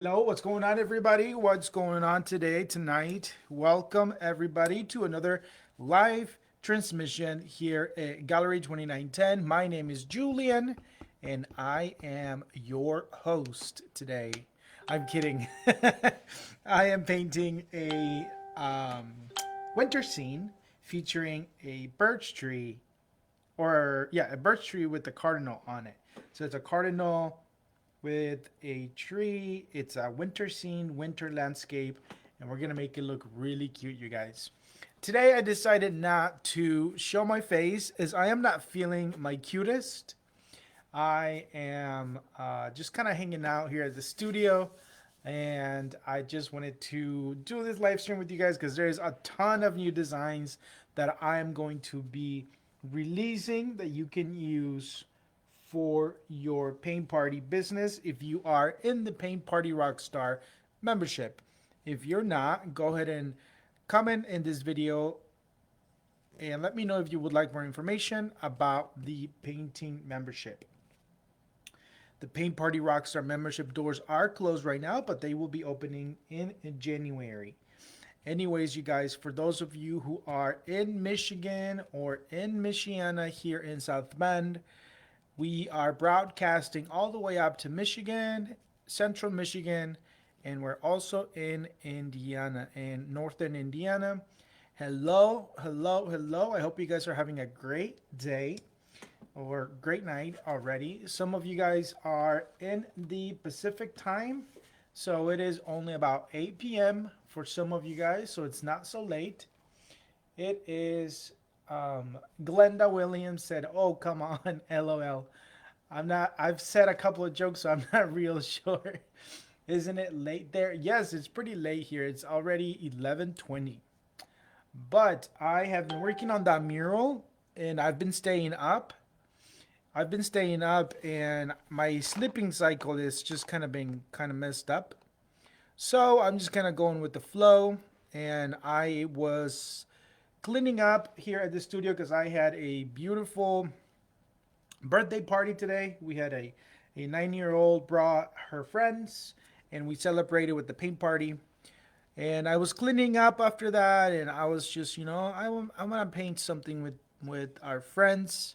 Hello, what's going on, everybody? What's going on today, tonight? Welcome, everybody, to another live transmission here at Gallery 2910. My name is Julian, and I am your host today. I'm kidding. I am painting a winter scene featuring a birch tree, or yeah, a birch tree with the cardinal on it. So it's a cardinal with a tree. It's a winter scene, winter landscape, and we're gonna make it look really cute, you guys. Today I decided not to show my face as I am not feeling my cutest. I am just kind of hanging out here at the studio, and I just wanted to do this live stream with you guys because there's a ton of new designs that I am going to be releasing that you can use for your paint party business if you are in the Paint Party Rockstar membership. If you're not, go ahead and comment in this video and let me know if you would like more information about the painting membership. The Paint Party Rockstar membership doors are closed right now, but they will be opening in January. Anyways, you guys, for those of you who are in Michigan or in Michiana here in South Bend, we are broadcasting all the way up to Michigan, central Michigan, and we're also in Indiana, in northern Indiana. Hello, hello, hello. I hope you guys are having a great day or great night already. Some of you guys are in the Pacific time, so it is only about 8 p.m. for some of you guys, so it's not so late. It is Glenda Williams said, "Oh, come on, LOL." I'm not. I've said a couple of jokes, so I'm not real sure. Isn't it late there? Yes, it's pretty late here. It's already 11:20. But I have been working on that mural, and I've been staying up. I've been staying up, and my sleeping cycle is just kind of been kind of messed up. So I'm just kind of going with the flow, and I was cleaning up here at the studio because I had a beautiful birthday party today. We had a 9-year-old brought her friends, and we celebrated with the paint party. And I was cleaning up after that, and I was just, I'm gonna paint something with our friends,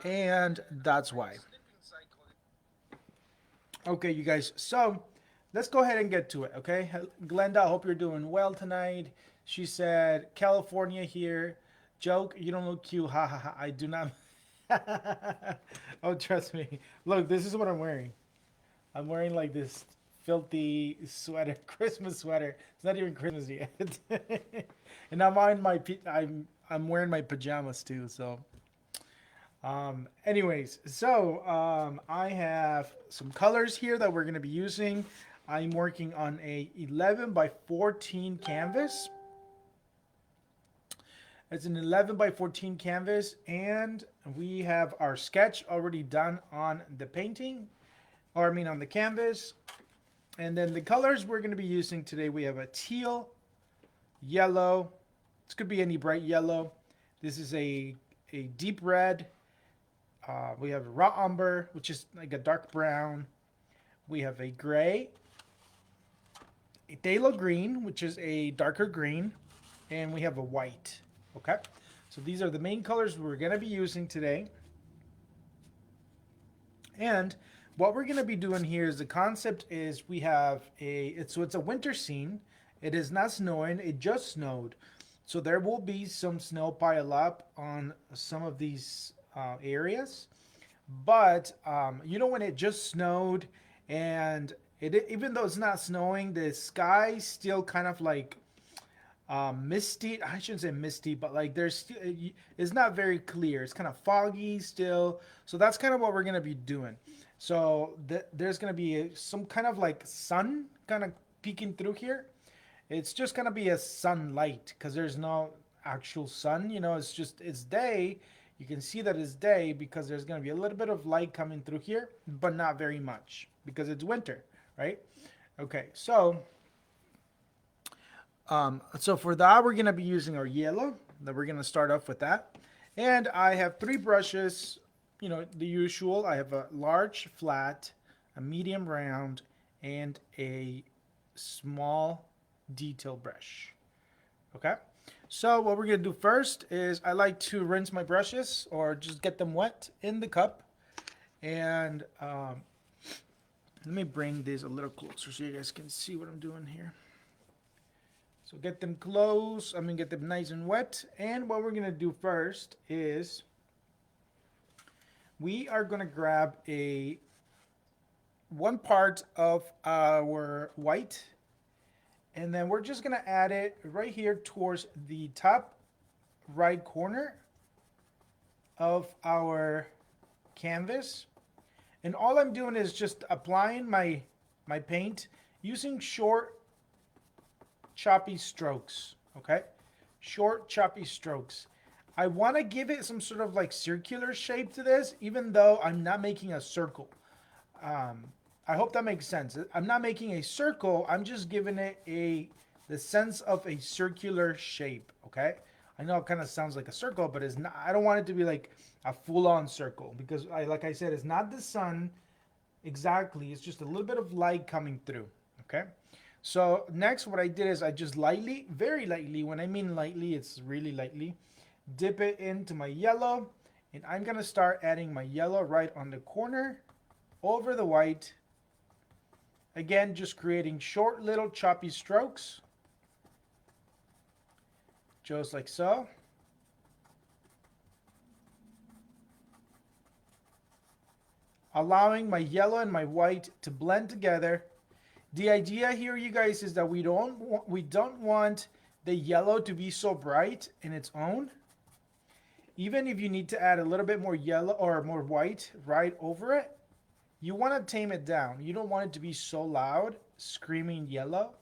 and that's why. Okay, you guys. So let's go ahead and get to it. Okay, Glenda, I hope you're doing well tonight. She said, "California here. Joke, you don't look cute. Ha ha ha. I do not." Oh, trust me. Look, this is what I'm wearing. I'm wearing like this filthy sweater, Christmas sweater. It's not even Christmas yet, and I'm wearing my pajamas too. So, anyways, I have some colors here that we're gonna be using. I'm working on a 11 by 14 canvas. It's an 11 by 14 canvas, and we have our sketch already done on the painting, or I mean on the canvas. And then the colors we're going to be using today, we have a teal, yellow. This could be any bright yellow. This is a deep red. We have a raw umber, which is like a dark brown. We have a gray, a phthalo green, which is a darker green, and we have a white. Okay, so these are the main colors we're going to be using today. And what we're going to be doing here is the concept is we have it's a winter scene. It is not snowing, it just snowed. So there will be some snow pile up on some of these areas. But when it just snowed and even though it's not snowing, the sky still kind of like misty. I shouldn't say misty, but like there's still, it's not very clear. It's kind of foggy still. So that's kind of what we're gonna be doing. So there's gonna be some kind of like sun kind of peeking through here. It's just gonna be a sunlight because there's no actual sun. It's day. You can see that it's day because there's gonna be a little bit of light coming through here, but not very much because it's winter, right? Okay, so for that, we're going to be using our yellow. That we're going to start off with that. And I have 3 brushes, the usual. I have a large flat, a medium round, and a small detail brush. Okay, so what we're gonna do first is I like to rinse my brushes or just get them wet in the cup. And let me bring this a little closer so you guys can see what I'm doing here. So get them close, get them nice and wet. And what we're gonna do first is we are gonna grab one part of our white, and then we're just gonna add it right here towards the top right corner of our canvas. And all I'm doing is just applying my paint using short choppy strokes. Okay, short choppy strokes. I want to give it some sort of like circular shape to this, even though I'm not making a circle. I hope that makes sense. I'm not making a circle. I'm just giving it the sense of a circular shape. Okay, I know it kind of sounds like a circle, but it's not. I don't want it to be like a full-on circle because, like I said, it's not the sun exactly. It's just a little bit of light coming through. Okay. So next, what I did is I just lightly, very lightly. When I mean lightly, it's really lightly. Dip it into my yellow, and I'm gonna start adding my yellow right on the corner, over the white. Again, just creating short little choppy strokes, just like so. Allowing my yellow and my white to blend together. The idea here, you guys, is that we don't want the yellow to be so bright in its own. Even if you need to add a little bit more yellow or more white right over it, you want to tame it down. You don't want it to be so loud, screaming yellow.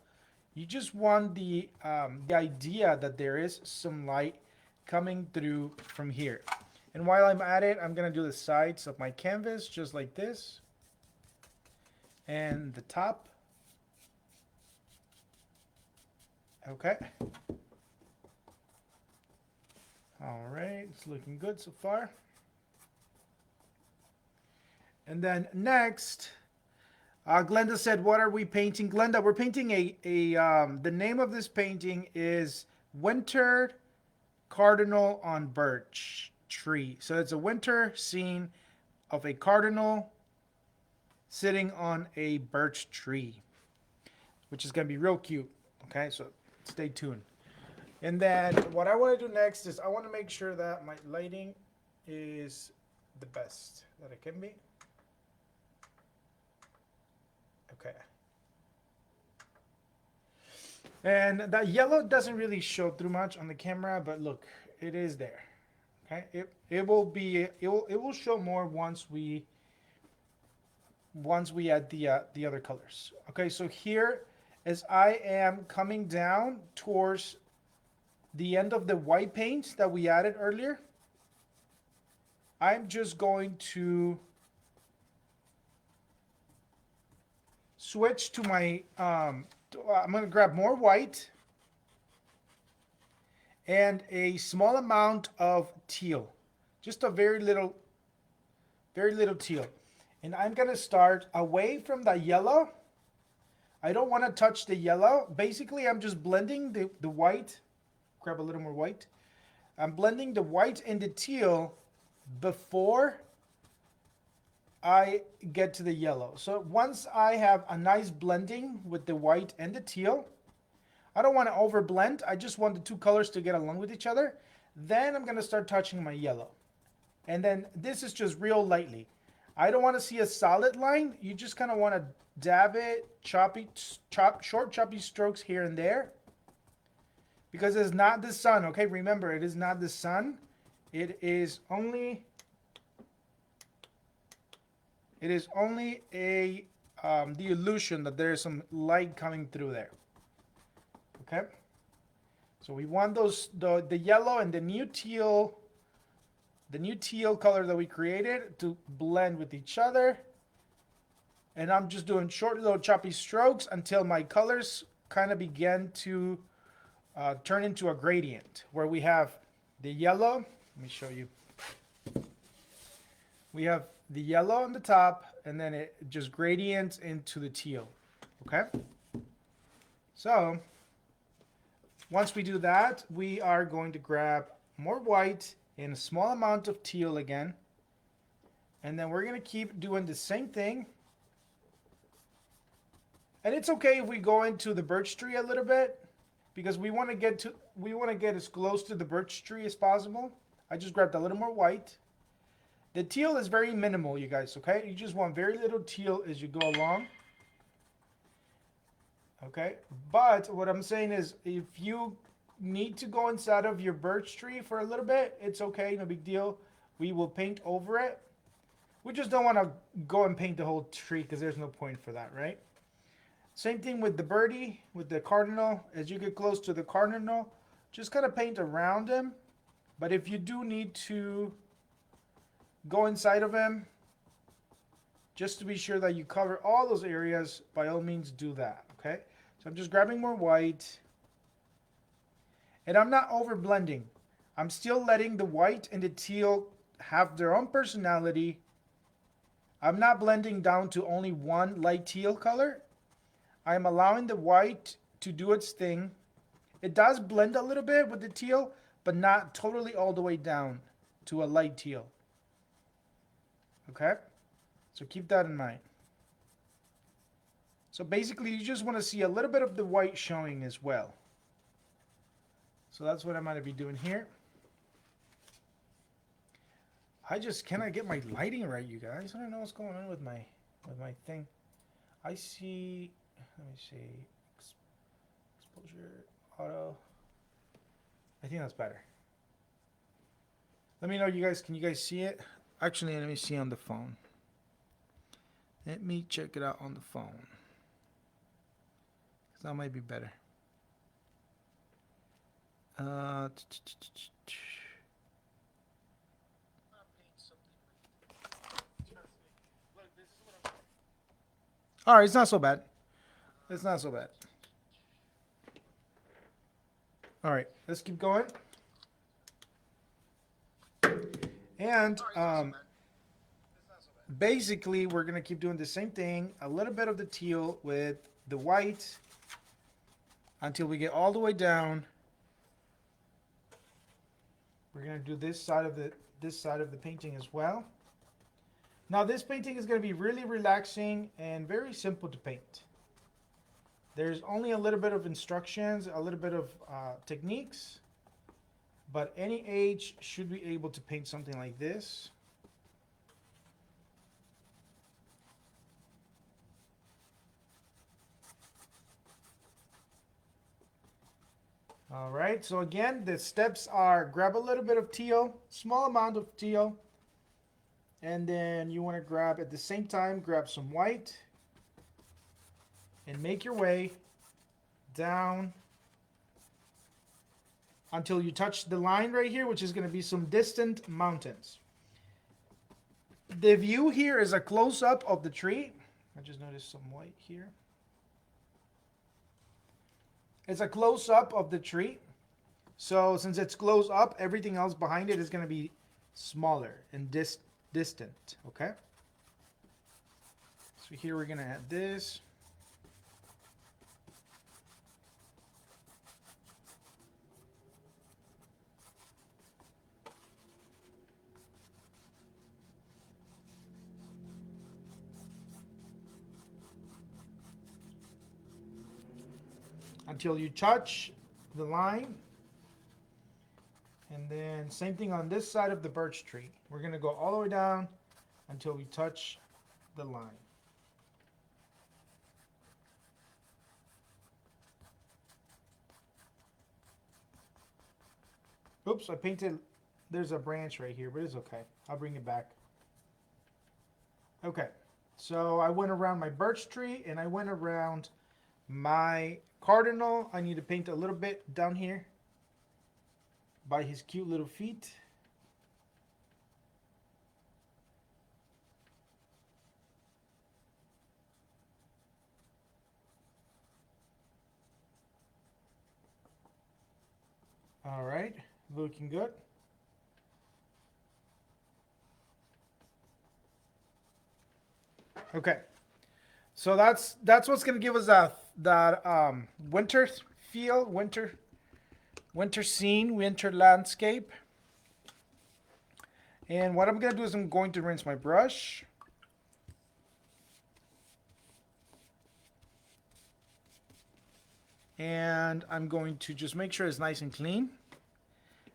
You just want the idea that there is some light coming through from here. And while I'm at it, I'm going to do the sides of my canvas just like this. And the top. Okay. All right, it's looking good so far. And then next, Glenda said, "What are we painting?" Glenda, we're painting the name of this painting is Winter Cardinal on Birch Tree. So it's a winter scene of a cardinal sitting on a birch tree, which is going to be real cute. Okay, so stay tuned. And then what I want to do next is I want to make sure that my lighting is the best that it can be. Okay. And that yellow doesn't really show through much on the camera, but look, it is there. Okay, it will show more once we add the other colors. Okay, so here as I am coming down towards the end of the white paint that we added earlier, I'm just going to switch to my, I'm going to grab more white and a small amount of teal, just a very little teal. And I'm going to start away from the yellow. I don't want to touch the yellow. Basically, I'm just blending the white. Grab a little more white. I'm blending the white and the teal before I get to the yellow. So once I have a nice blending with the white and the teal, I don't want to over blend. I just want the two colors to get along with each other. Then I'm going to start touching my yellow. And then this is just real lightly. I don't want to see a solid line. You just kind of want to dab it, short choppy strokes here and there. Because it's not the sun, okay? Remember, it is not the sun. It is only the illusion that there is some light coming through there. Okay? So we want the yellow and the new teal color that we created to blend with each other. And I'm just doing short little choppy strokes until my colors kind of begin to turn into a gradient where we have the yellow. Let me show you. We have the yellow on the top, and then it just gradients into the teal. Okay? So, once we do that, we are going to grab more white and a small amount of teal again. And then we're going to keep doing the same thing. And it's okay if we go into the birch tree a little bit because we want to get as close to the birch tree as possible. I just grabbed a little more white. The teal is very minimal, you guys, okay? You just want very little teal as you go along. Okay? But what I'm saying is if you need to go inside of your birch tree for a little bit, it's okay, no big deal. We will paint over it. We just don't want to go and paint the whole tree because there's no point for that, right? Same thing with the birdie, with the cardinal. As you get close to the cardinal, just kind of paint around him. But if you do need to go inside of him, just to be sure that you cover all those areas, by all means do that, okay? So I'm just grabbing more white. And I'm not over blending. I'm still letting the white and the teal have their own personality. I'm not blending down to only one light teal color. I'm allowing the white to do its thing. It does blend a little bit with the teal, but not totally all the way down to a light teal. Okay? So keep that in mind. So basically, you just want to see a little bit of the white showing as well. So that's what I'm going to be doing here. I just cannot get my lighting right, you guys. I don't know what's going on with my thing. I see, let me see, exposure, auto. I think that's better. Let me know, you guys, can you guys see it? Actually, let me see on the phone. Let me check it out on the phone. That might be better. All right, it's not so bad. It's not so bad. All right, let's keep going. And basically, we're going to keep doing the same thing. A little bit of the teal with the white until we get all the way down. We're going to do this side of the painting as well. Now this painting is going to be really relaxing and very simple to paint. There's only a little bit of instructions, a little bit of techniques, but any age should be able to paint something like this. All right, so again, the steps are grab a little bit of teal, small amount of teal, and then you want to grab, at the same time, grab some white and make your way down until you touch the line right here, which is going to be some distant mountains. The view here is a close-up of the tree. I just noticed some white here. It's a close-up of the tree. So since it's close up, everything else behind it is going to be smaller and distant, okay? So here we're going to add this. Until you touch the line. And then same thing on this side of the birch tree. We're going to go all the way down until we touch the line. Oops, I painted, there's a branch right here, but it's okay. I'll bring it back. Okay, so I went around my birch tree and I went around my cardinal. I need to paint a little bit down here by his cute little feet. All right, looking good. Okay, So that's what's gonna give us that winter feel, winter scene, winter landscape. And what I'm gonna do is I'm going to rinse my brush. And I'm going to just make sure it's nice and clean.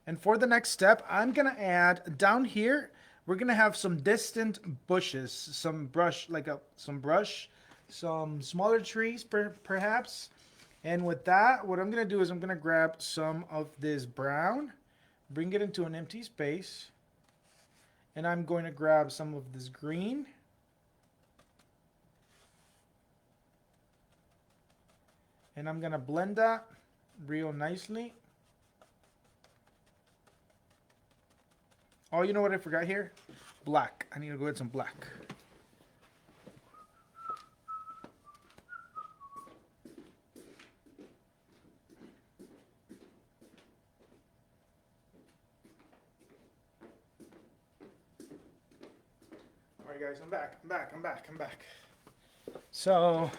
And for the next step, I'm gonna add down here, we're gonna have some distant bushes, some brush, some smaller trees perhaps. And with that, what I'm gonna do is I'm gonna grab some of this brown, bring it into an empty space, and I'm going to grab some of this green. And I'm gonna blend that real nicely. Oh, you know what I forgot here? Black. I need to go get some black. All right, guys, I'm back. So,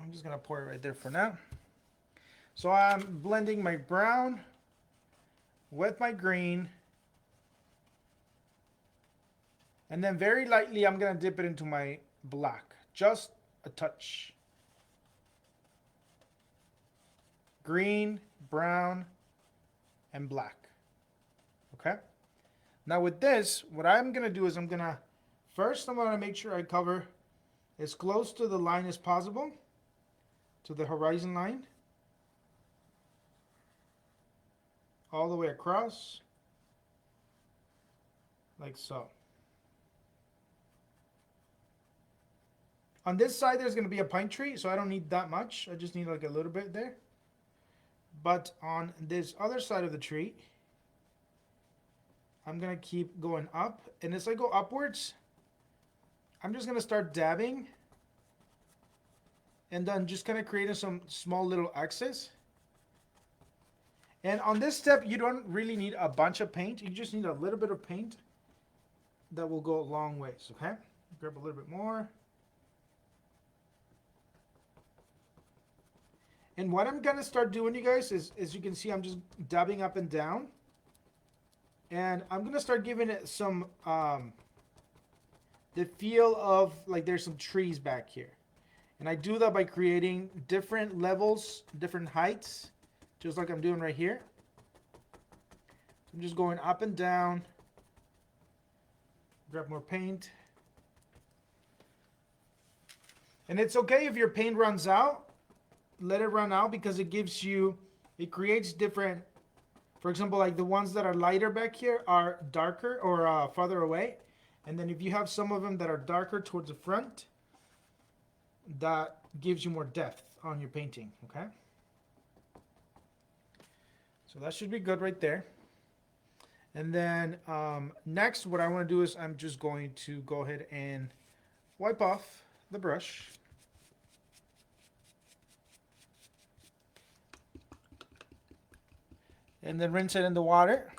I'm just gonna pour it right there for now. So I'm blending my brown with my green. And then very lightly, I'm gonna dip it into my black. Just a touch. Green, brown, and black. Okay? Now with this, what I'm gonna do is I'm gonna make sure I cover as close to the line as possible, to the horizon line. All the way across, like so. On this side, there's going to be a pine tree, so I don't need that much. I just need like a little bit there. But on this other side of the tree, I'm going to keep going up. And as I go upwards, I'm just going to start dabbing. And then just kind of creating some small little X's. And on this step, you don't really need a bunch of paint. You just need a little bit of paint. That will go a long ways, okay? Grab a little bit more. And what I'm gonna start doing, you guys, is as you can see, I'm just dabbing up and down. And I'm gonna start giving it some, the feel of like there's some trees back here. And I do that by creating different levels, different heights, just like I'm doing right here. I'm just going up and down. Grab more paint. And it's okay if your paint runs out. Let it run out because it creates different, for example, like the ones that are lighter back here are darker or farther away. And then if you have some of them that are darker towards the front, that gives you more depth on your painting, okay? So that should be good right there. And then next, what I want to do is I'm just going to go ahead and wipe off the brush. And then rinse it in the water.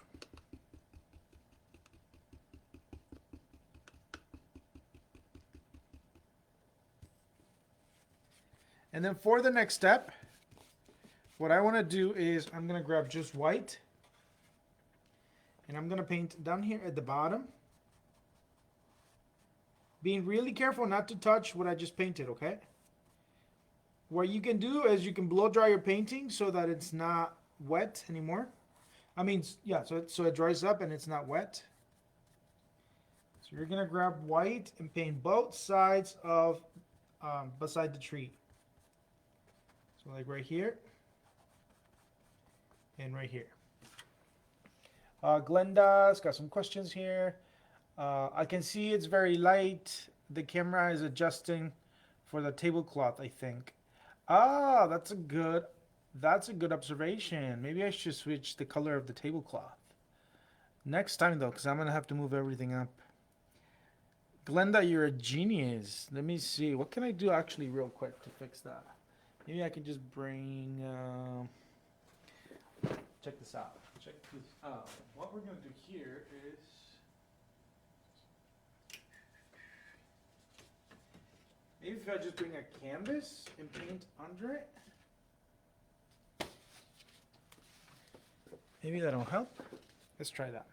And then for the next step, what I want to do is I'm going to grab just white. And I'm going to paint down here at the bottom. Being really careful not to touch what I just painted, okay? What you can do is you can blow dry your painting so that it's not wet anymore. I mean, yeah, so it dries up and it's not wet. So you're going to grab white and paint both sides of beside the tree. So like right here and right here. Glenda's got some questions here. I can see it's very light. The camera is adjusting for the tablecloth, I think. Ah, that's a good observation. Maybe I should switch the color of the tablecloth. Next time though, because I'm going to have to move everything up. Glenda, you're a genius. Let me see. What can I do actually real quick to fix that? Maybe I can just bring... check this out. What we're going to do here is Maybe if I just bring a canvas and paint under it. Maybe that'll help. Let's try that.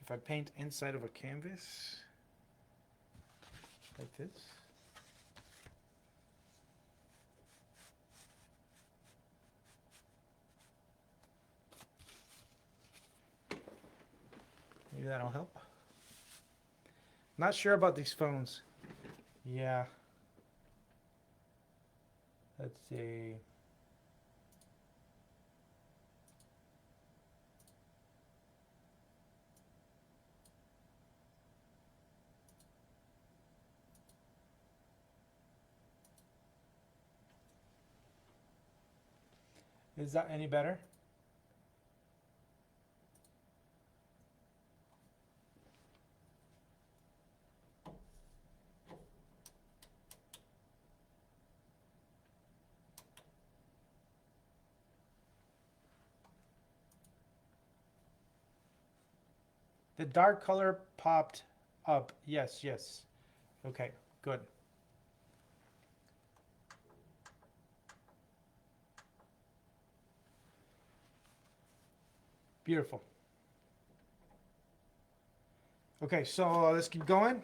If I paint inside of a canvas, like this. Maybe that'll help. Not sure about these phones. Yeah. Let's see. Is that any better? The dark color popped up. Yes, yes. Okay, good. Beautiful. Okay, so let's keep going.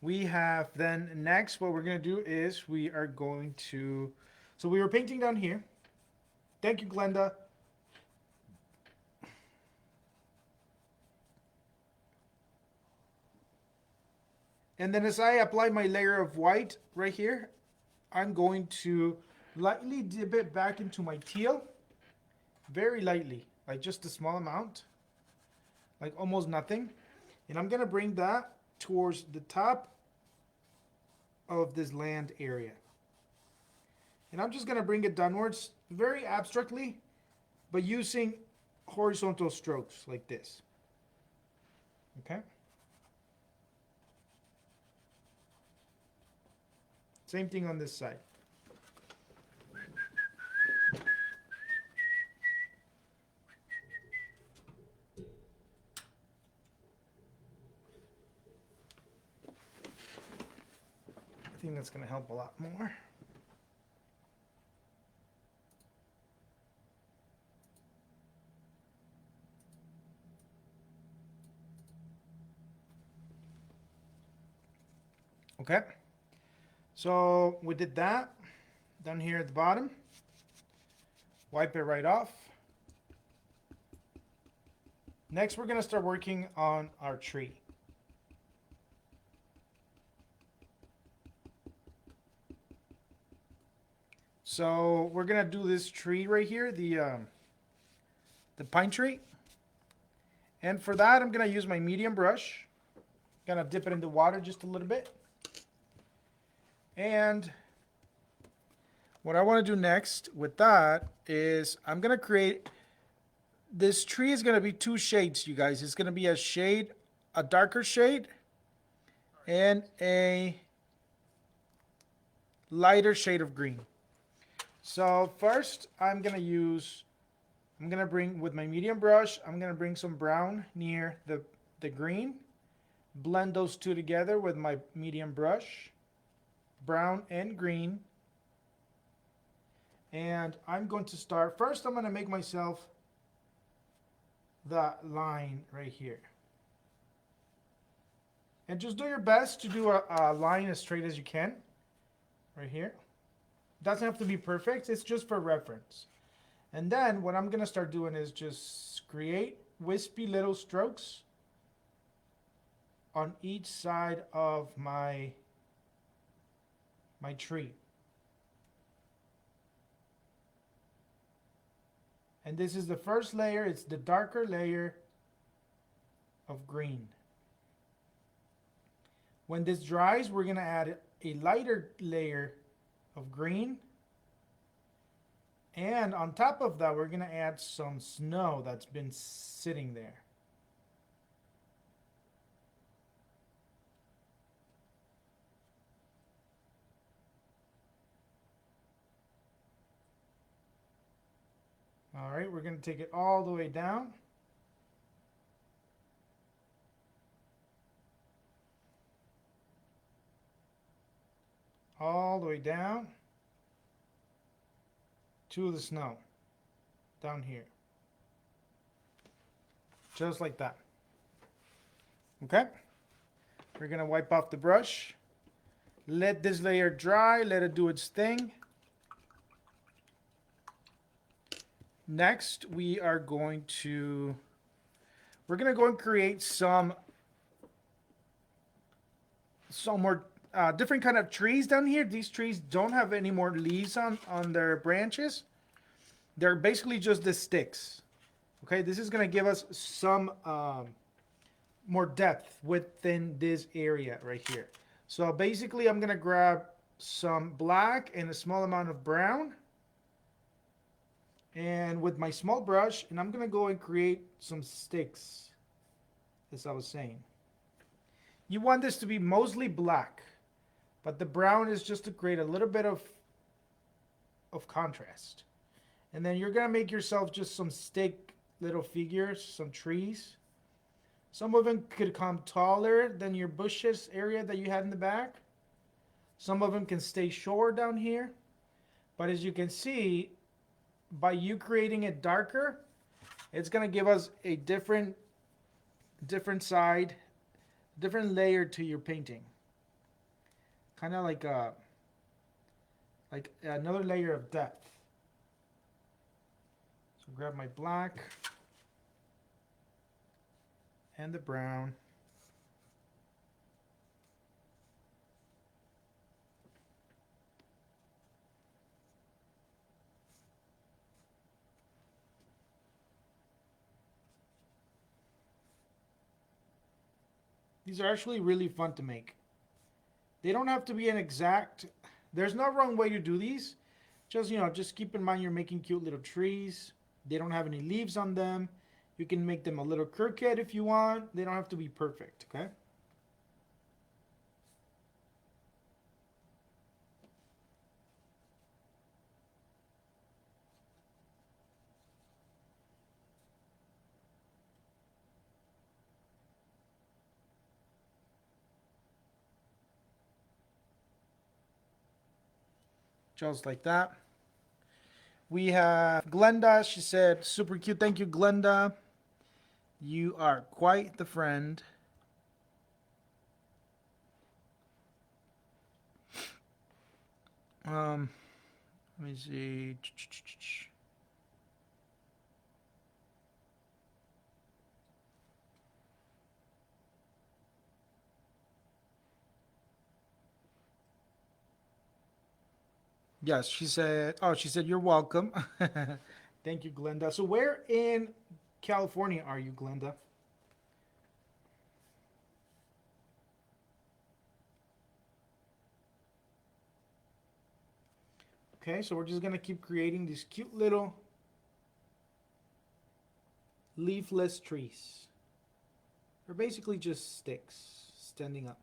We have then next, what we're going to do is we are going to, so we were painting down here. Thank you, Glenda. And then as I apply my layer of white right here, I'm going to lightly dip it back into my teal. Very lightly, like just a small amount, like almost nothing. And I'm going to bring that towards the top of this land area. And I'm just going to bring it downwards very abstractly, but using horizontal strokes like this. Okay. Same thing on this side. I think that's going to help a lot more. Okay. So we did that down here at the bottom. Wipe it right off. Next, we're going to start working on our tree. So we're going to do this tree right here, the pine tree. And for that, I'm going to use my medium brush. Going to dip it in the water just a little bit. And what I want to do next with that is I'm going to create, this tree is going to be two shades, you guys. It's going to be a shade, a darker shade, and a lighter shade of green. So first I'm going to bring with my medium brush, I'm going to bring some brown near the green, blend those two together with my medium brush. Brown and green, and I'm going to start first. I'm going to make myself that line right here, and just do your best to do a line as straight as you can right here. Doesn't have to be perfect, it's just for reference. And then what I'm going to start doing is just create wispy little strokes on each side of my tree. And this is the first layer, it's the darker layer of green. When this dries, we're going to add a lighter layer of green. And on top of that, we're going to add some snow that's been sitting there. All right, we're going to take it all the way down. all the way down to the snow down here. Just like that. Okay? We're going to wipe off the brush. Let this layer dry. Let it do its thing. Next, we're going to go and create some more different kind of trees down here. These trees don't have any more leaves on their branches. They're basically just the sticks. Okay, this is going to give us some more depth within this area right here. So basically, I'm going to grab some black and a small amount of brown. And with my small brush, and I'm going to go and create some sticks, as I was saying. You want this to be mostly black, but the brown is just to create a little bit of contrast. And then you're going to make yourself just some stick little figures, some trees. Some of them could come taller than your bushes area that you had in the back. Some of them can stay short down here. But as you can see, by you creating it darker, it's going to give us a different side, different layer to your painting. Kind of like another layer of depth. So grab my black and the brown. These are actually really fun to make. They don't have to be an exact, there's no wrong way to do these. Just keep in mind you're making cute little trees. They don't have any leaves on them. You can make them a little crooked if you want. They don't have to be perfect, okay? Just like that. We have Glenda. She said, super cute. Thank you, Glenda. You are quite the friend. Let me see. Yes, she said, you're welcome. Thank you, Glenda. So where in California are you, Glenda? Okay, so we're just going to keep creating these cute little leafless trees. They're basically just sticks standing up.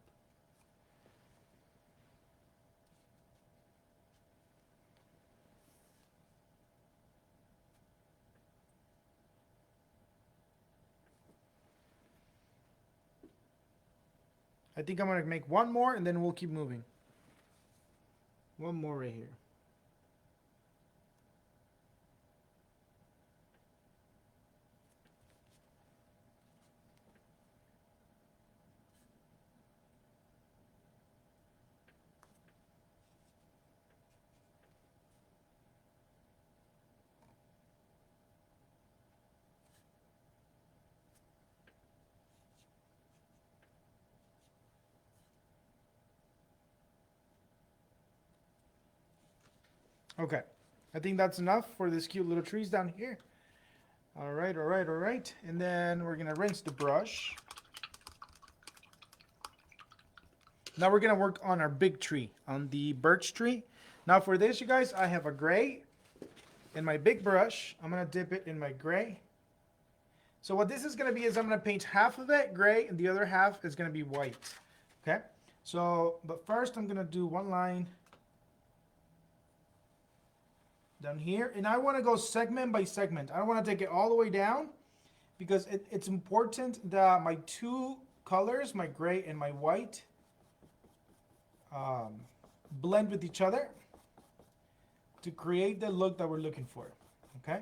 I think I'm going to make one more and then we'll keep moving. One more right here. Okay, I think that's enough for this cute little trees down here. All right, all right, all right. And then we're gonna rinse the brush. Now we're gonna work on our big tree, on the birch tree. Now for this, you guys, I have a gray and my big brush. I'm gonna dip it in my gray. So what this is gonna be is I'm gonna paint half of it gray and the other half is gonna be white. Okay, so, but first I'm gonna do one line down here, and I want to go segment by segment. I don't want to take it all the way down because it's important that my two colors, my gray and my white, blend with each other to create the look that we're looking for, okay?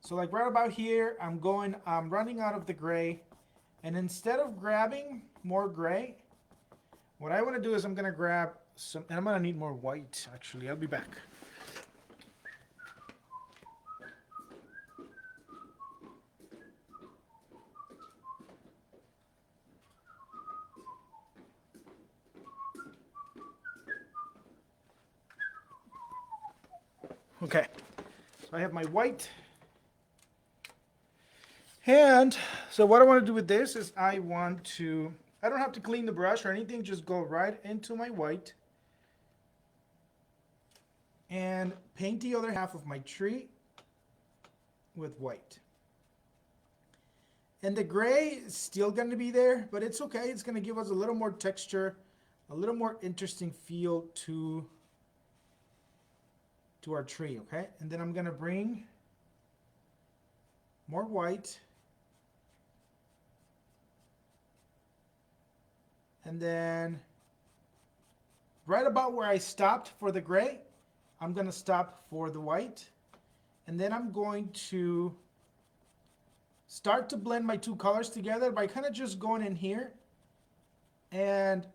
So like right about here, I'm running out of the gray, and instead of grabbing more gray, what I want to do is I'm going to grab some, and I'm going to need more white, actually. I'll be back. Okay, so I have my white. And so what I want to do with this is I don't have to clean the brush or anything, just go right into my white and paint the other half of my tree with white. And the gray is still going to be there, but it's okay. It's going to give us a little more texture, a little more interesting feel to our tree, okay? And then I'm going to bring more white. And then right about where I stopped for the gray, I'm going to stop for the white. And then I'm going to start to blend my two colors together by kind of just going in here and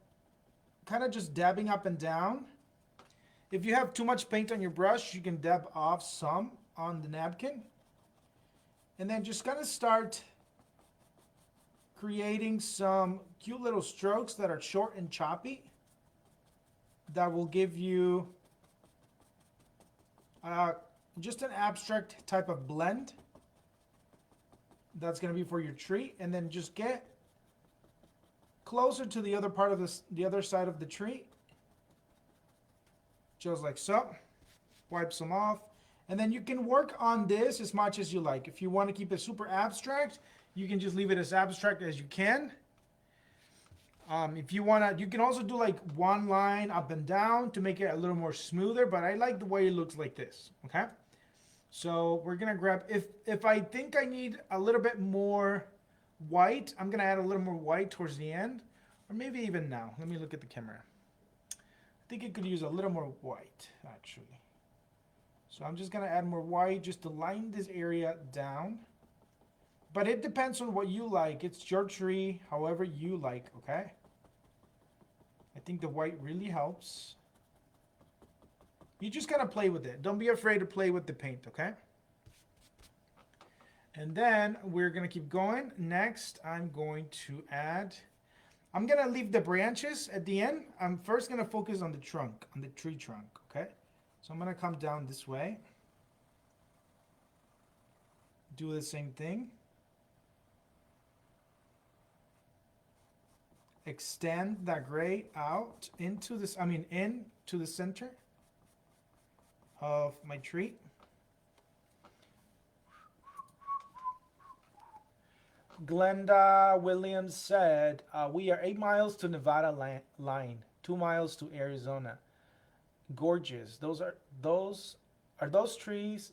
kind of just dabbing up and down. If you have too much paint on your brush, you can dab off some on the napkin. And then just kind of start creating some cute little strokes that are short and choppy that will give you just an abstract type of blend that's going to be for your tree. And then just get closer to the other part of the other side of the tree, just like so. Wipe some off, and then you can work on this as much as you like. If you want to keep it super abstract, you can just leave it as abstract as you can. If you want to, you can also do like one line up and down to make it a little more smoother, but I like the way it looks like this, okay? So we're gonna grab, if I think I need a little bit more white, I'm gonna add a little more white towards the end, or maybe even now. Let me look at the camera. I think it could use a little more white, actually. So I'm just gonna add more white just to line this area down. But it depends on what you like. It's your tree, however you like, okay? I think the white really helps. You just gotta play with it. Don't be afraid to play with the paint, okay? And then we're gonna keep going. Next, I'm going to add, I'm gonna leave the branches at the end. I'm first gonna focus on the trunk, on the tree trunk, okay? So I'm gonna come down this way. Do the same thing. Extend that gray out into this, into the center of my tree. Glenda Williams said, we are 8 miles to Nevada line, 2 miles to Arizona. Gorgeous. Those trees.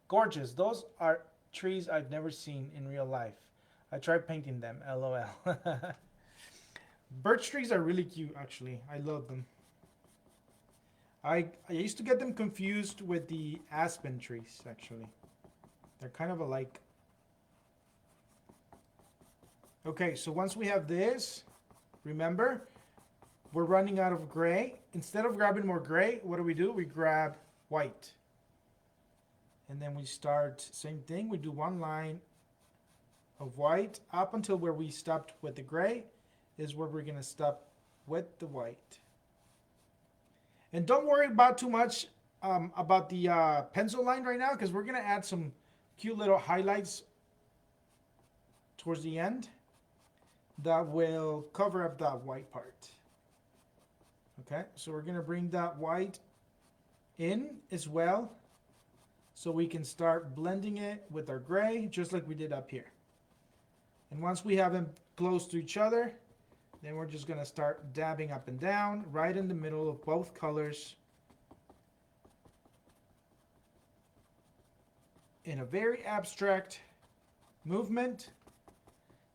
Gorgeous. Those are trees I've never seen in real life. I tried painting them, LOL. Birch trees are really cute, actually. I love them. I used to get them confused with the aspen trees, actually. They're kind of alike. Okay, so once we have this, remember, we're running out of gray. Instead of grabbing more gray, what do? We grab white. And then we start, same thing, we do one line of white up until where we stopped with the gray is where we're gonna stop with the white. And don't worry about too much about the pencil line right now, because we're gonna add some cute little highlights towards the end that will cover up that white part. Okay, so we're gonna bring that white in as well so we can start blending it with our gray just like we did up here. And once we have them close to each other, then we're just gonna start dabbing up and down right in the middle of both colors in a very abstract movement.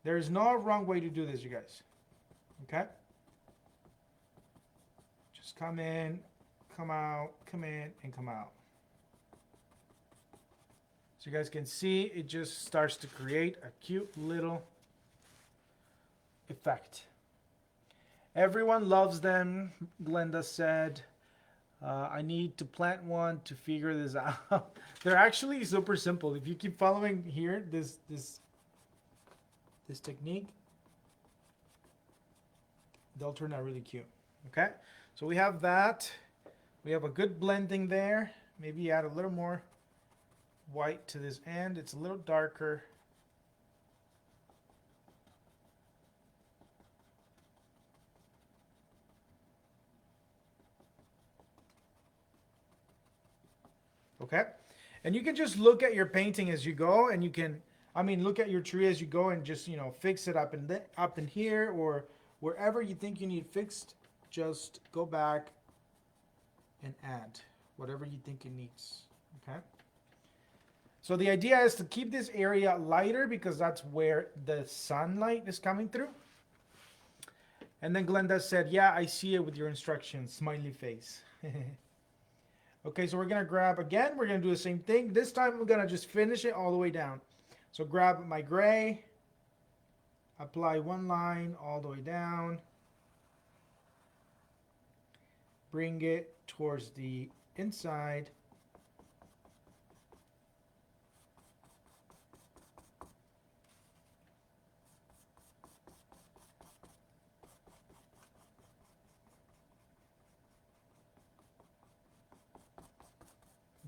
There is no wrong way to do this, you guys. Okay? Just just come in, come out, come in, and come out. So you guys can see it just starts to create a cute little effect. Everyone loves them, Glenda said. I need to plant one to figure this out. They're actually super simple. If you keep following here, this technique, they'll turn out really cute. Okay, so we have that. We have a good blending there. Maybe add a little more white to this end. It's a little darker. Okay, and you can just look at your painting as you go, and you can, look at your tree as you go, and just fix it up in here or wherever you think you need fixed. Just go back and add whatever you think it needs. Okay. So the idea is to keep this area lighter because that's where the sunlight is coming through. And then Glenda said, "Yeah, I see it with your instructions." Smiley face. Okay, so we're going to grab again. We're going to do the same thing. This time I'm going to just finish it all the way down. So grab my gray. Apply one line all the way down. Bring it towards the inside.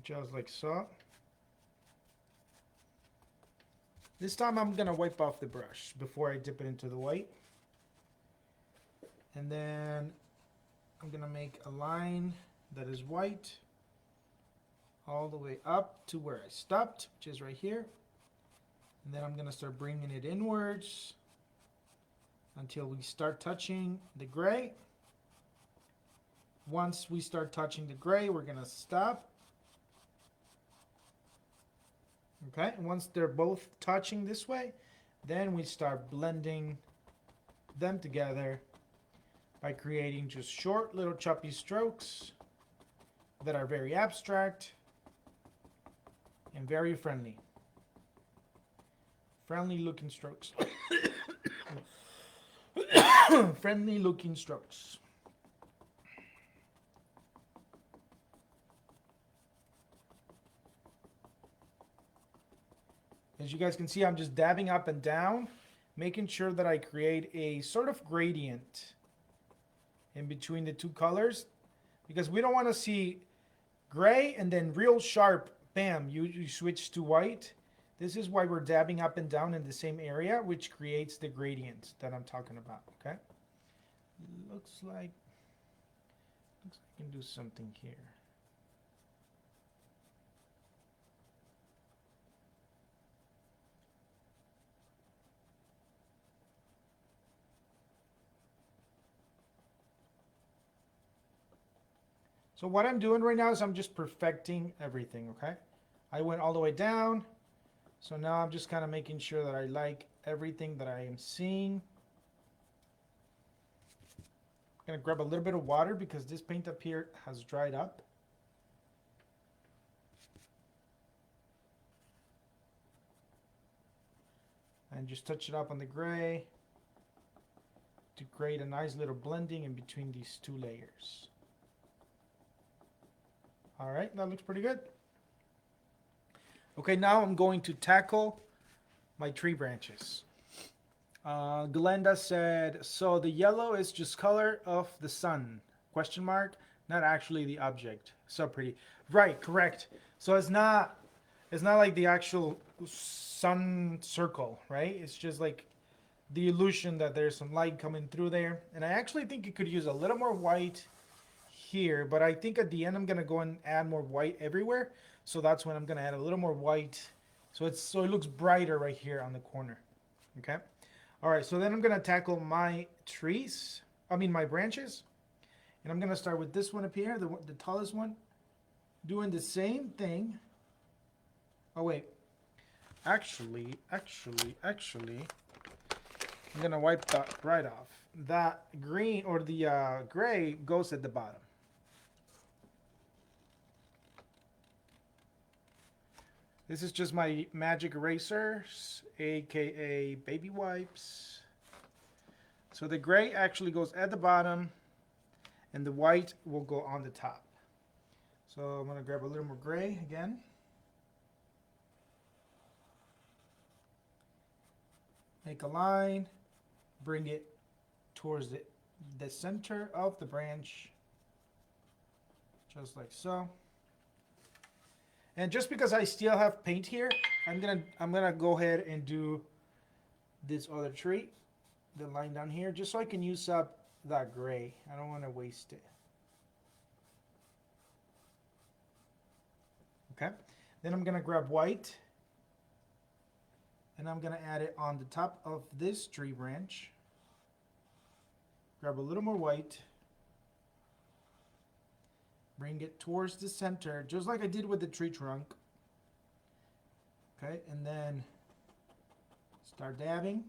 Just like so. This time I'm going to wipe off the brush before I dip it into the white. And then I'm going to make a line that is white all the way up to where I stopped, which is right here. And then I'm going to start bringing it inwards until we start touching the gray. Once we start touching the gray, we're going to stop. Okay, and once they're both touching this way, then we start blending them together by creating just short little choppy strokes that are very abstract and very friendly. Friendly looking strokes. Friendly looking strokes. As you guys can see, I'm just dabbing up and down, making sure that I create a sort of gradient in between the two colors, because we don't want to see gray and then real sharp, bam, you switch to white. This is why we're dabbing up and down in the same area, which creates the gradient that I'm talking about, okay? Looks like I can do something here. So what I'm doing right now is I'm just perfecting everything, okay? I went all the way down. So now I'm just kind of making sure that I like everything that I am seeing. I'm going to grab a little bit of water because this paint up here has dried up. And just touch it up on the gray to create a nice little blending in between these two layers. All right, that looks pretty good. Okay, now I'm going to tackle my tree branches. Glenda said, so the yellow is just color of the sun, question mark, not actually the object. So pretty. Right, correct. So it's not like the actual sun circle, right? It's just like the illusion that there's some light coming through there. And I actually think you could use a little more white here, but I think at the end I'm gonna go and add more white everywhere. So that's when I'm gonna add a little more white. So it looks brighter right here on the corner. Okay. All right. So then I'm gonna tackle my my branches, and I'm gonna start with this one up here, the tallest one, doing the same thing. Oh wait, actually, I'm gonna wipe that right off. That green or the gray goes at the bottom. This is just my magic erasers, aka baby wipes. So the gray actually goes at the bottom and the white will go on the top. So I'm going to grab a little more gray again. Make a line, bring it towards the center of the branch, just like so. And just because I still have paint here, I'm gonna go ahead and do this other tree, the line down here, just so I can use up that gray. I don't want to waste it. Okay, then I'm gonna grab white and I'm gonna add it on the top of this tree branch. Grab a little more white, bring it towards the center, just like I did with the tree trunk. Okay, and then start dabbing.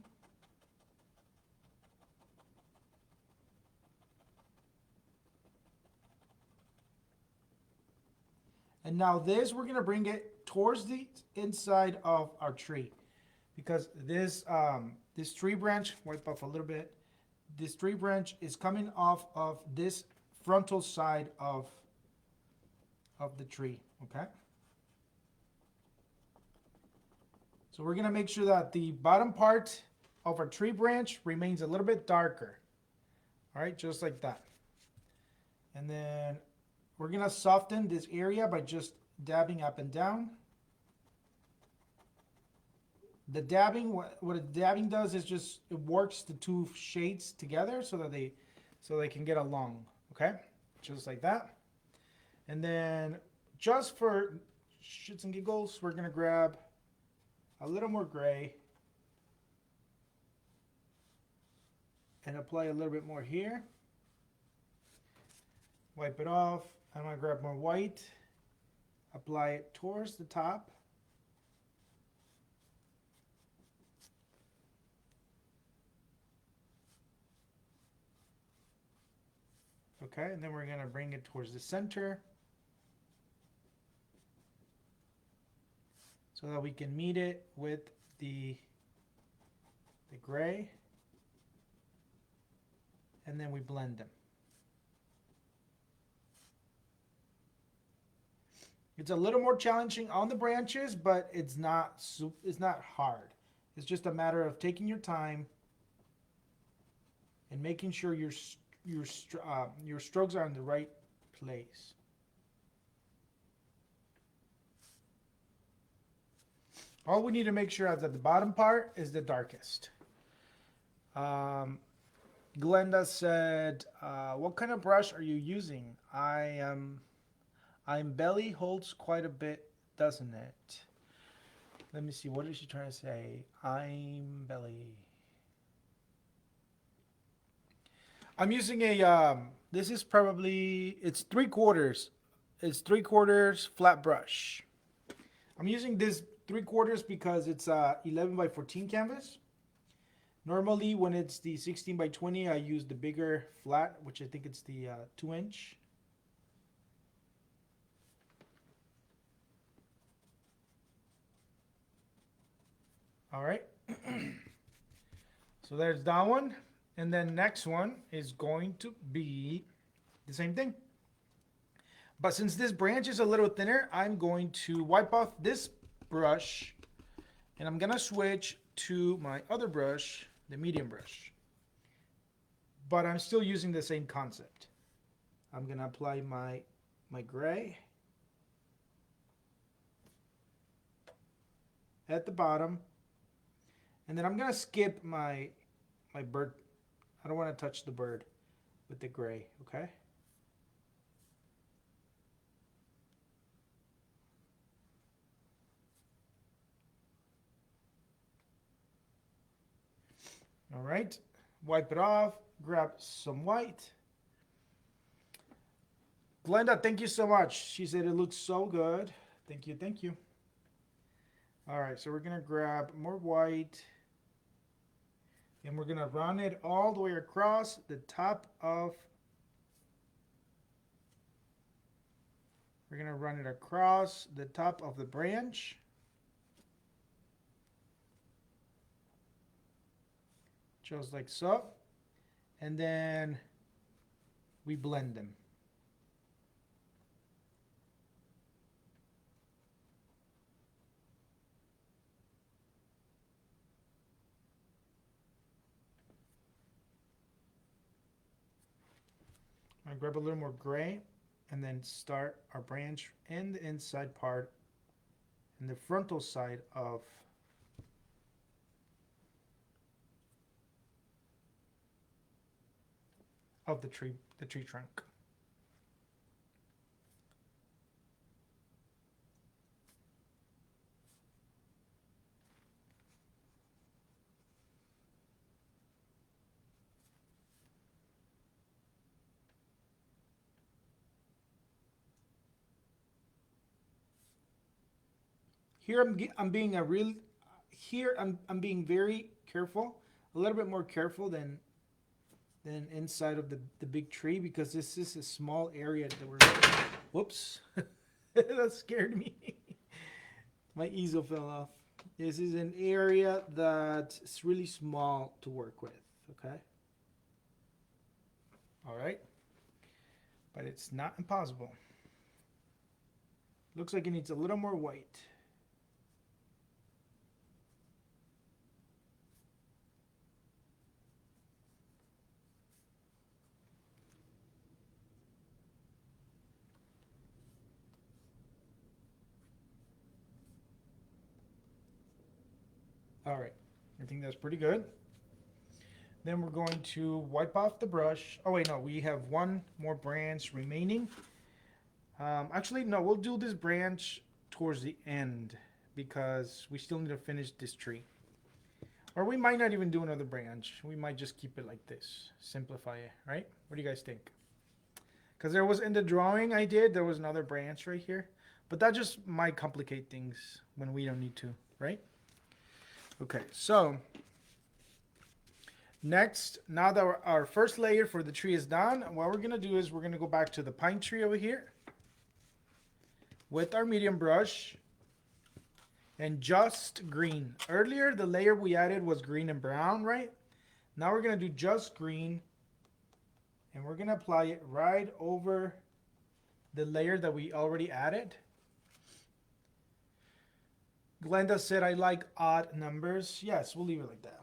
And now this, we're gonna bring it towards the inside of our tree, because this this tree branch, wipe off a little bit. This tree branch is coming off of this frontal side of the tree. Okay. So we're gonna make sure that the bottom part of our tree branch remains a little bit darker. All right, just like that. And then we're gonna soften this area by just dabbing up and down. The dabbing, what the dabbing does is just, it works the two shades together so that they can get along. Okay, just like that. And then just for shits and giggles, we're gonna grab a little more gray and apply a little bit more here. Wipe it off. I'm gonna grab more white, apply it towards the top. Okay, and then we're gonna bring it towards the center so that we can meet it with the gray, and then we blend them. It's a little more challenging on the branches, but it's not hard. It's just a matter of taking your time and making sure your strokes are in the right place. All we need to make sure is that the bottom part is the darkest. Glenda said, what kind of brush are you using? I'm belly holds quite a bit, doesn't it? Let me see, what is she trying to say? I'm belly. I'm using a, this is probably, it's 3/4. It's 3/4 flat brush. I'm using this 3/4 because it's 11 by 14 canvas. Normally when it's the 16 by 20, I use the bigger flat, which I think it's the 2-inch. All right. So there's that one. And then next one is going to be the same thing. But since this branch is a little thinner, I'm going to wipe off this brush and I'm gonna switch to my other brush, the medium brush. But I'm still using the same concept. I'm gonna apply my gray at the bottom, and then I'm gonna skip my bird. I don't want to touch the bird with the gray, okay? All right, wipe it off, grab some white. Glenda, thank you so much. She said it looks so good. Thank you, thank you. All right, so we're gonna grab more white and we're gonna run it all the way across the top of, we're gonna run it across the top of the branch. just like so. And then we blend them. I grab a little more gray and then start our branch in the inside part and the frontal side of the tree trunk. Here I'm being a real here I'm being very careful, a little bit more careful than inside of the big tree, because this is a small area that we're. Whoops, that scared me. My easel fell off. This is an area that's really small to work with. Okay. All right, but it's not impossible. Looks like it needs a little more white. All right, I think that's pretty good. Then we're going to wipe off the brush. Oh wait, no, we have one more branch remaining. Actually, no, we'll do this branch towards the end because we still need to finish this tree. Or we might not even do another branch. We might just keep it like this. Simplify it, right? What do you guys think? Because there was, in the drawing I did, there was another branch right here. But that just might complicate things when we don't need to, right? Okay, so next, now that our first layer for the tree is done, what we're going to do is we're going to go back to the pine tree over here with our medium brush and just green. Earlier, the layer we added was green and brown, right? Now we're going to do just green, and we're going to apply it right over the layer that we already added. Glenda said, I like odd numbers. Yes, we'll leave it like that.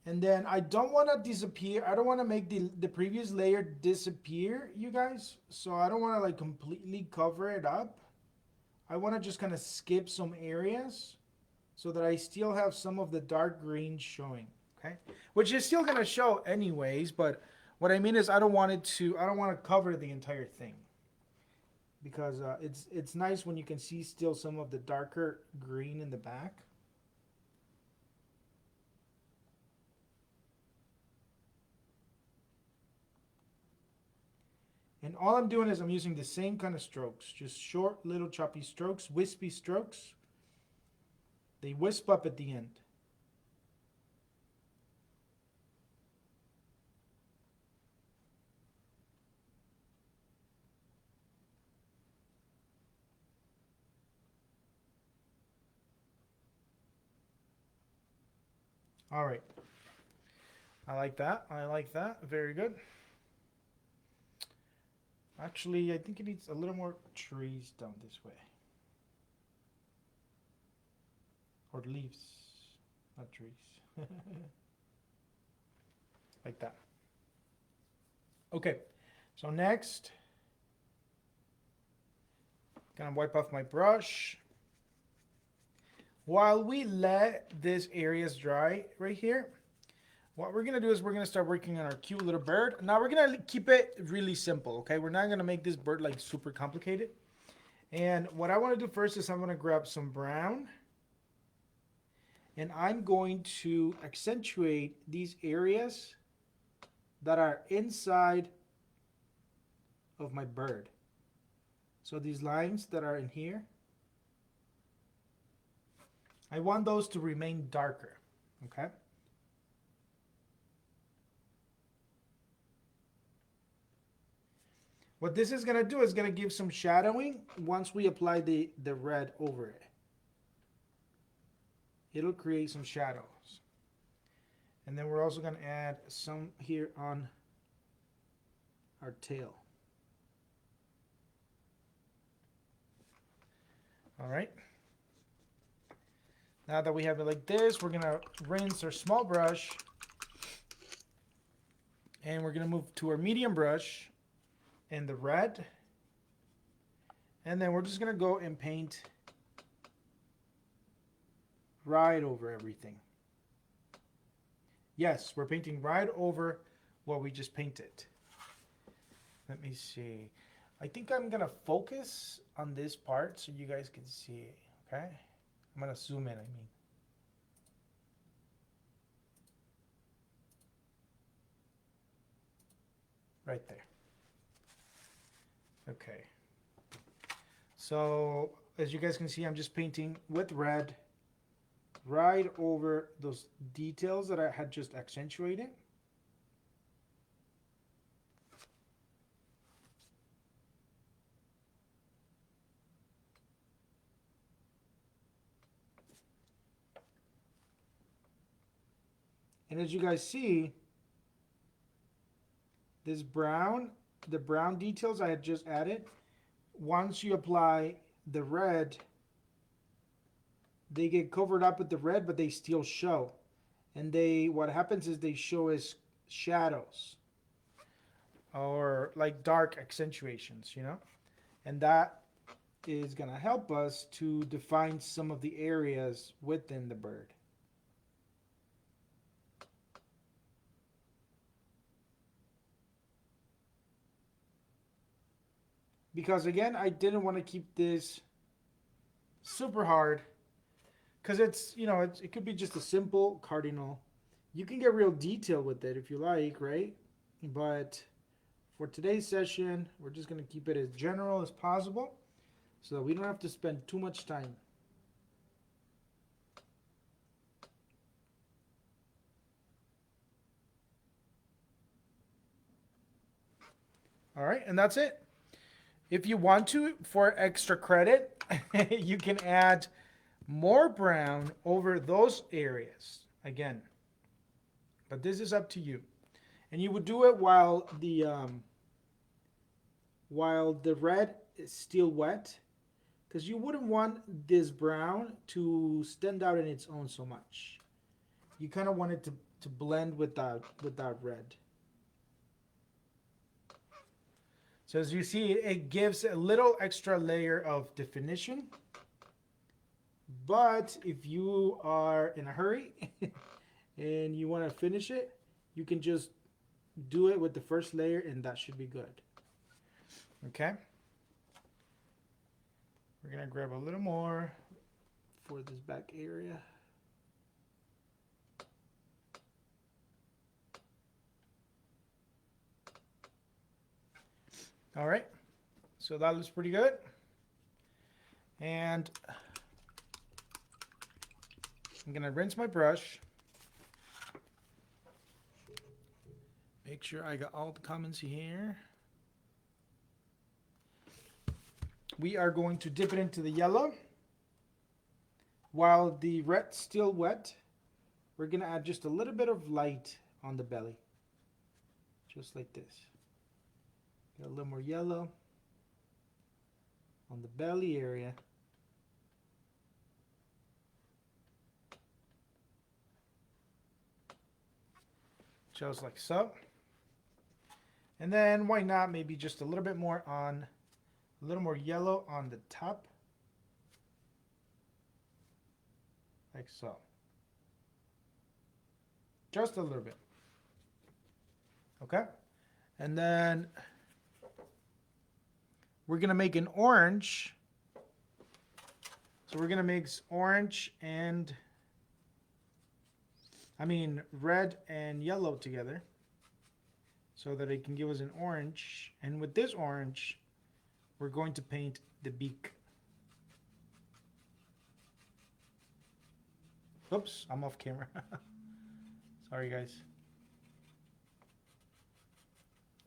And then I don't want to disappear. I don't want to make the previous layer disappear, you guys. So I don't want to like completely cover it up. I want to just kind of skip some areas so that I still have some of the dark green showing, okay? Which is still going to show anyways, but what I mean is I don't want to cover the entire thing. Because it's nice when you can see still some of the darker green in the back. And all I'm doing is I'm using the same kind of strokes, just short little choppy strokes, wispy strokes. They wisp up at the end. All right. I like that. I like that. Very good. Actually, I think it needs a little more trees down this way. Or leaves, not trees. Like that. Okay, so next, gonna wipe off my brush. While we let this areas dry right here, what we're gonna do is we're gonna start working on our cute little bird. Now we're gonna keep it really simple, okay? We're not gonna make this bird like super complicated. And what I wanna do first is I'm gonna grab some brown, and I'm going to accentuate these areas that are inside of my bird. So these lines that are in here, I want those to remain darker, okay? What this is gonna do is gonna give some shadowing once we apply the red over it. It'll create some shadows. And then we're also going to add some here on our tail. All right. Now that we have it like this, we're going to rinse our small brush. And we're going to move to our medium brush in the red. And then we're just going to go and paint right over everything. Yes, we're painting right over what we just painted. Let me see. I think I'm going to focus on this part so you guys can see it, okay? I'm going to zoom in, I mean. Right there. Okay. So, as you guys can see, I'm just painting with red right over those details that I had just accentuated. And as you guys see, this brown, the brown details I had just added, once you apply the red, they get covered up with the red, but they still show. And what happens is they show as shadows or like dark accentuations, you know? And that is going to help us to define some of the areas within the bird. Because again, I didn't want to keep this super hard because it's, you know, it could be just a simple cardinal. You can get real detail with it if you like, right? But for today's session, we're just going to keep it as general as possible so that we don't have to spend too much time. All right, and that's it. If you want to, for extra credit, you can add more brown over those areas again. But this is up to you. And you would do it while the red is still wet, because you wouldn't want this brown to stand out in its own so much. You kind of want it to blend with that red. So as you see, it gives a little extra layer of definition. But if you are in a hurry and you want to finish it, you can just do it with the first layer and that should be good. Okay. We're going to grab a little more for this back area. All right. So that looks pretty good. And I'm going to rinse my brush. Make sure I got all the comments here. We are going to dip it into the yellow. While the red's still wet, we're going to add just a little bit of light on the belly. Just like this. Get a little more yellow on the belly area. Just like so. And then why not maybe just a little bit more on, a little more yellow on the top. Like so. Just a little bit. Okay? And then we're going to make an orange. So we're going to mix orange and, red and yellow together so that it can give us an orange. And with this orange, we're going to paint the beak. Oops, I'm off camera. Sorry, guys.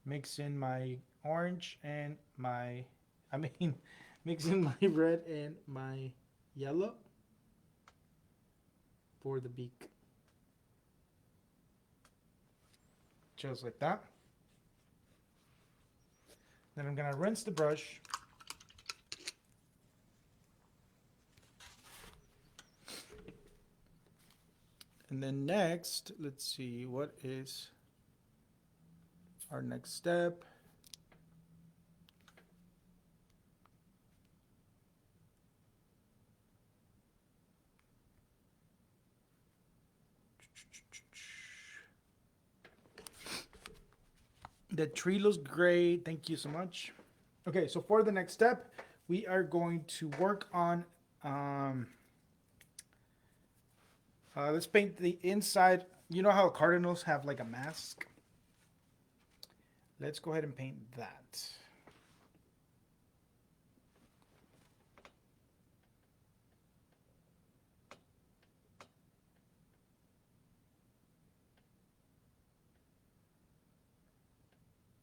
Mix in my orange and mix in my red and my yellow for the beak. just like that. Then I'm going to rinse the brush. And then next, let's see, what is our next step? The tree looks great. Thank you so much. Okay, so for the next step, we are going to work on, let's paint the inside. You know how cardinals have like a mask? Let's go ahead and paint that.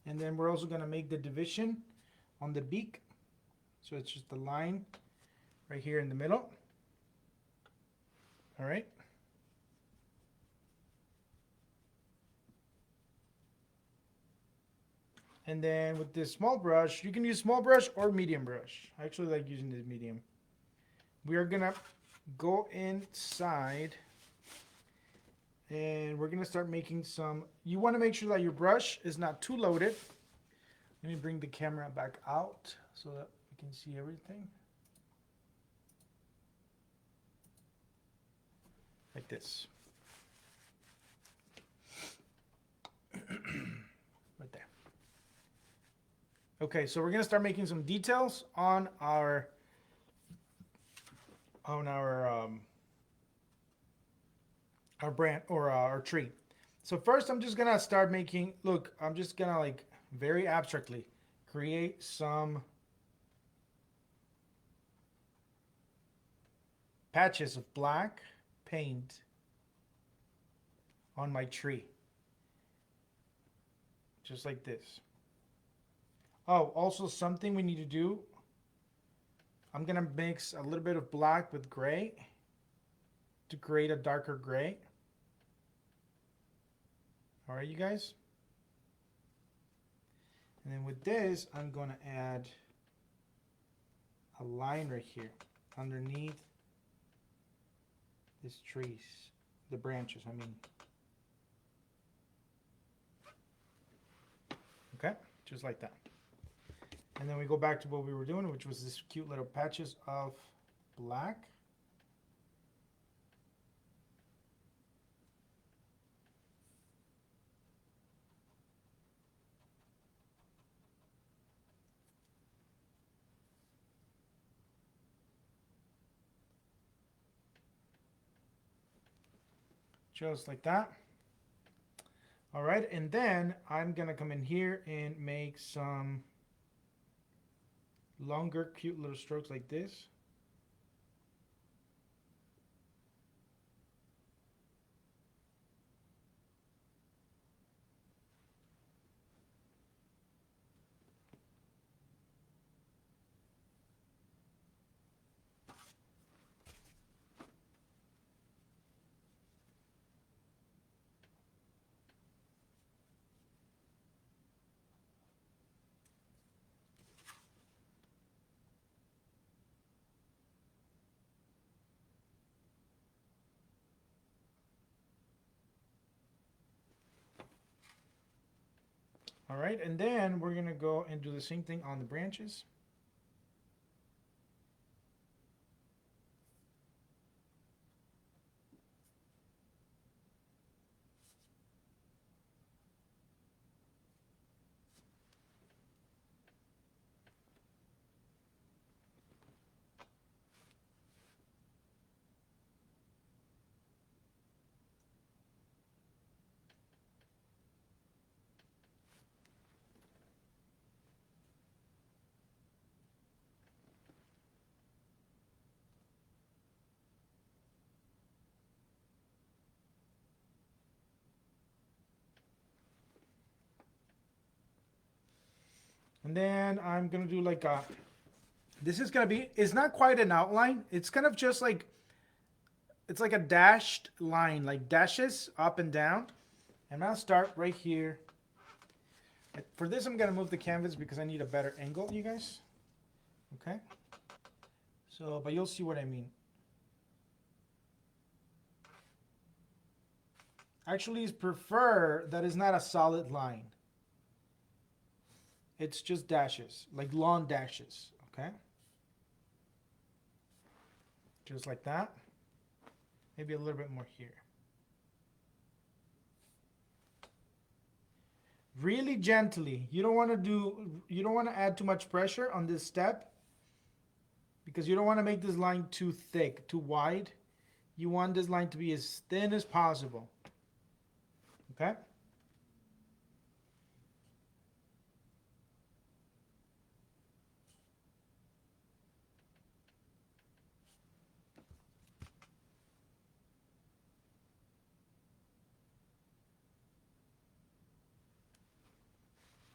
And then we're also going to make the division on the beak. So it's just the line right here in the middle. All right. And then with this small brush, you can use small brush or medium brush. I actually like using the medium. We are going to go inside and we're going to start making some. You want to make sure that your brush is not too loaded. Let me bring the camera back out so that we can see everything. Like this. Right there. Okay, so we're going to start making some details on our brand or our tree. So first I'm just gonna start making, look, I'm just gonna like very abstractly create some patches of black paint on my tree. Just like this. Oh, also something we need to do. I'm gonna mix a little bit of black with gray to create a darker gray. All right, you guys. And then with this, I'm going to add a line right here underneath these trees, the branches, I mean. Okay, just like that. And then we go back to what we were doing, which was this cute little patches of black. Just like that. All right, and then I'm gonna come in here and make some longer, cute little strokes like this. All right, and then we're gonna go and do the same thing on the branches. And then I'm gonna do like a, this is gonna be, it's not quite an outline. It's kind of just like, it's like a dashed line, like dashes up and down. And I'll start right here For this, I'm going to move the canvas because I need a better angle, you guys. Okay? So, but you'll see what I mean. Actually, prefer that is not a solid line. It's just dashes, like long dashes, okay? Just like that. Maybe a little bit more here. Really gently. You don't want to add too much pressure on this step because you don't want to make this line too thick, too wide. You want this line to be as thin as possible. Okay?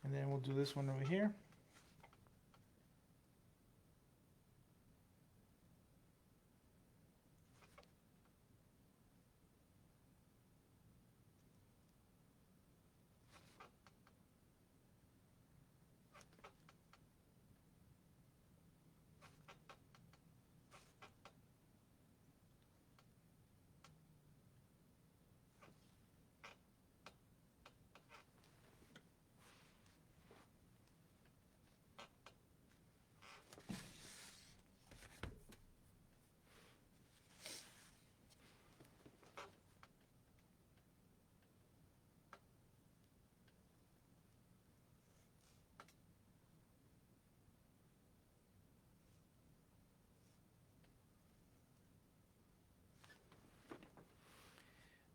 And then we'll do this one over here.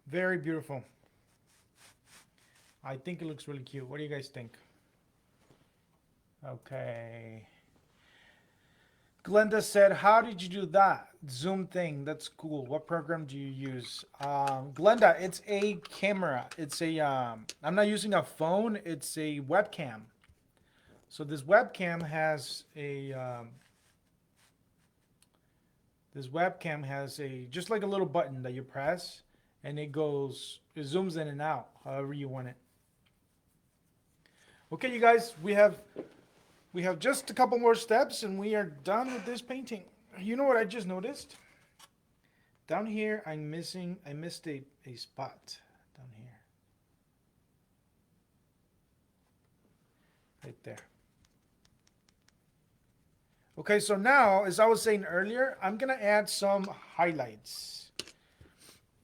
Very beautiful. I think it looks really cute. What do you guys think? Okay. Glenda said, how did you do that Zoom thing? That's cool. What program do you use? Glenda, it's a camera. It's a, I'm not using a phone. It's a webcam. So this webcam has a, just like a little button that you press and it zooms in and out, however you want it. Okay, you guys, we have just a couple more steps and we are done with this painting. You know what I just noticed? Down here, I missed a spot down here. Right there. Okay, so now, as I was saying earlier, I'm going to add some highlights.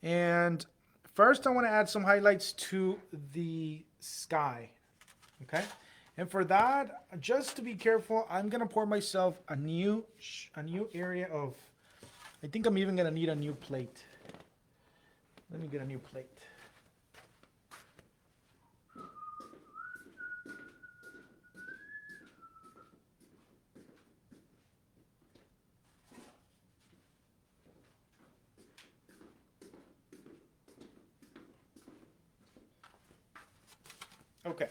And first, I want to add some highlights to the sky. Okay? And for that, just to be careful, I'm going to pour myself a new area of, I think I'm even going to need a new plate. Let me get a new plate. Okay.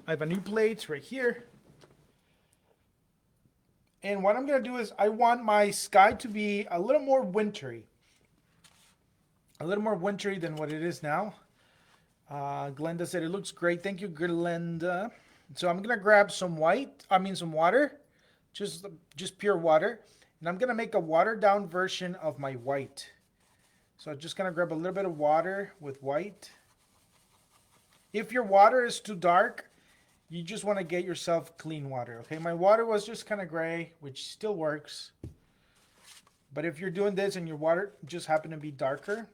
I have a new plate right here. And what I'm going to do is I want my sky to be a little more wintry. A little more wintry than what it is now. Glenda said it looks great. Thank you, Glenda. So I'm going to grab some water. Just pure water. And I'm going to make a watered down version of my white. So I'm just going to grab a little bit of water with white. If your water is too dark, you just want to get yourself clean water, okay? My water was just kind of gray, which still works. But if you're doing this and your water just happen to be darker,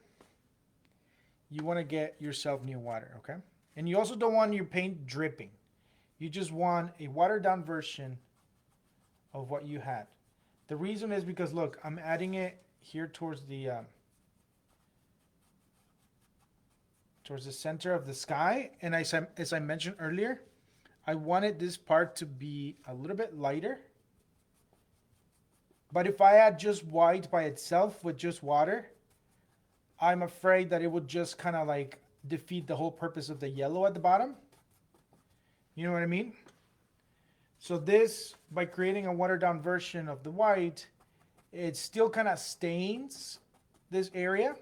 you want to get yourself new water, okay? And you also don't want your paint dripping. You just want a watered down version of what you had. The reason is because, look, I'm adding it here towards the center of the sky. And as I mentioned earlier, I wanted this part to be a little bit lighter. But if I add just white by itself with just water, I'm afraid that it would just kind of like defeat the whole purpose of the yellow at the bottom. You know what I mean? So this, by creating a watered down version of the white, it still kind of stains this area.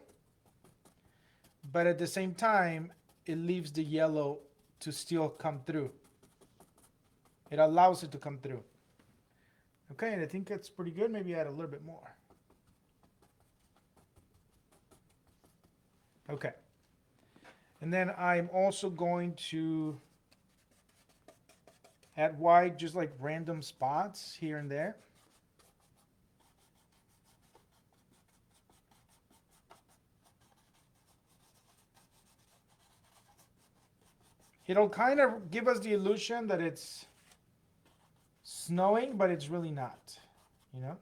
But at the same time, it leaves the yellow to still come through. It allows it to come through. Okay, and I think that's pretty good. Maybe add a little bit more. Okay. And then I'm also going to add white, just like random spots here and there. It'll kind of give us the illusion that it's snowing, but it's really not, you know?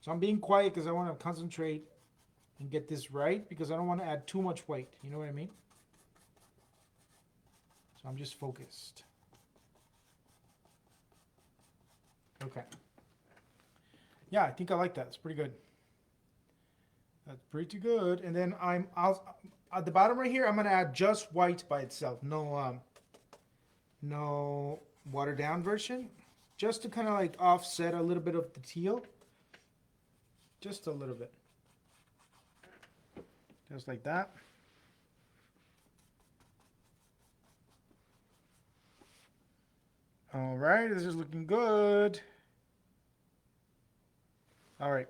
So I'm being quiet because I want to concentrate and get this right because I don't want to add too much white. You know what I mean? So I'm just focused. Okay. Yeah, I think I like that. It's pretty good. That's pretty good. And then I'll at the bottom right here, I'm gonna add just white by itself. No watered down version. Just to kind of like offset a little bit of the teal. Just a little bit. Just like that. All right, this is looking good. All right.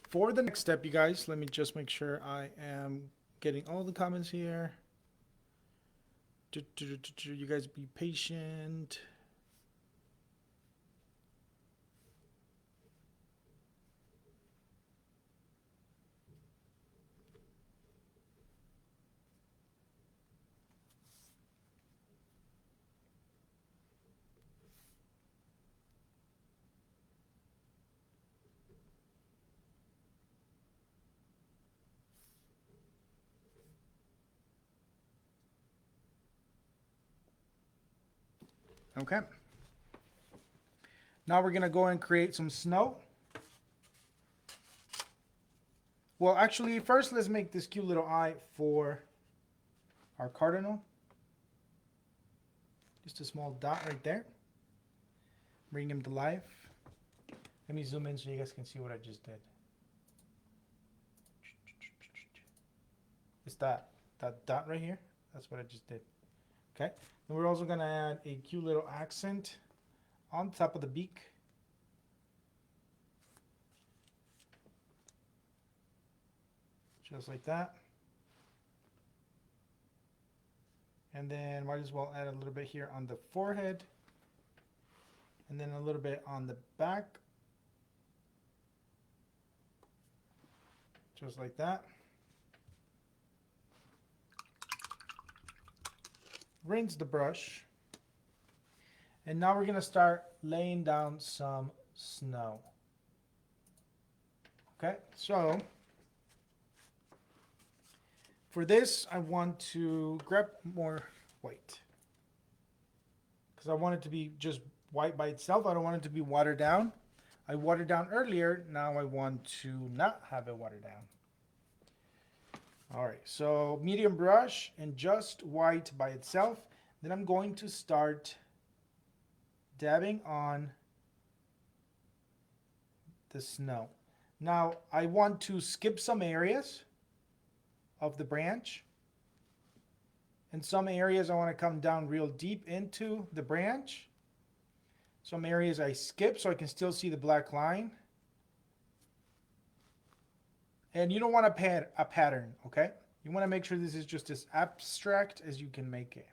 For the next step, you guys, let me just make sure I am getting all the comments here. You guys be patient. Okay. Now we're going to go and create some snow. Well, actually, first let's make this cute little eye for our cardinal. Just a small dot right there. Bring him to life. Let me zoom in so you guys can see what I just did. It's that dot right here. That's what I just did. Okay. Then we're also going to add a cute little accent on top of the beak. Just like that. And then might as well add a little bit here on the forehead. And then a little bit on the back. Just like that. Rinse the brush. And now we're going to start laying down some snow. Okay, so for this, I want to grab more white because I want it to be just white by itself. I don't want it to be watered down. I watered down earlier. Now I want to not have it watered down. All right, so medium brush and just white by itself. Then I'm going to start dabbing on the snow. Now I want to skip some areas of the branch. In some areas I want to come down real deep into the branch. Some areas I skip so I can still see the black line. And you don't want a pattern, okay? You want to make sure this is just as abstract as you can make it.